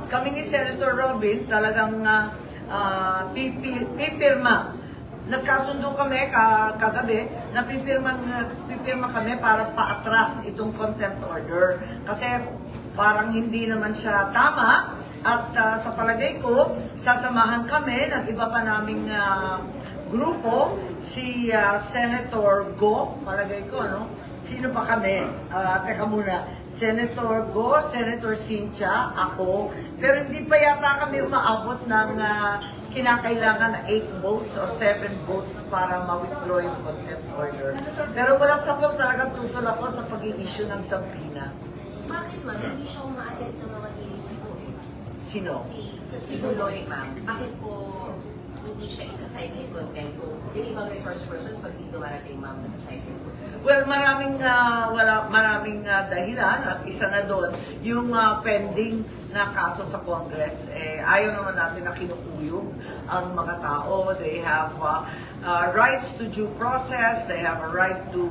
kami ni Senator Robin talagang pipirma. Nagkasundo kami kagabi na pipirma kami para paatras itong contempt order. Kasi parang hindi naman siya tama at sa palagay ko, sasamahan kami ng iba pa naming grupo, si Senator Go, palagay ko, no? Sino pa kami? Teka muna. Senator Go, Senator Cynthia, ako. Pero hindi pa yata kami umaabot ng kinakailangan na 8 votes or 7 votes para ma-withdraw yung contempt order. Pero walang sapol talagang tutol ako sa pag-i-issue ng subpoena. Bakit ma'am, hindi siya uma-attend sa mga hearings po? Sino? Si Buloy ma'am. Bakit po hindi siya isa-side in contempt po? Yung ibang resource persons, pag di dumarating ma'am, nasa-side in po. Well, maraming dahilan at isa na doon yung pending na kaso sa Congress. Ayaw naman natin na kinukuyog ang mga tao. They have rights to due process. They have a right to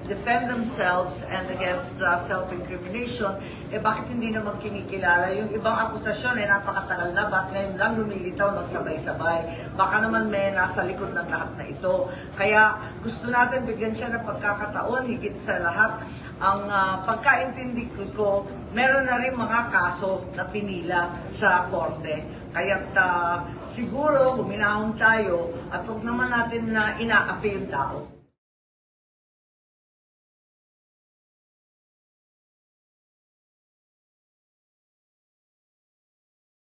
defend themselves and against self-incrimination. Bakit hindi naman kinikilala? Yung ibang akusasyon napakatagal na, ba't ngayon lang lumilitaw ng sabay-sabay? Baka naman may nasa likod ng lahat na ito. Kaya gusto natin bigyan siya ng pagkakataon, higit sa lahat. Ang pagkaintindi ko, meron na rin mga kaso na pinila sa korte. Kaya't siguro huminahon tayo at huwag naman natin na inaapi yung tao.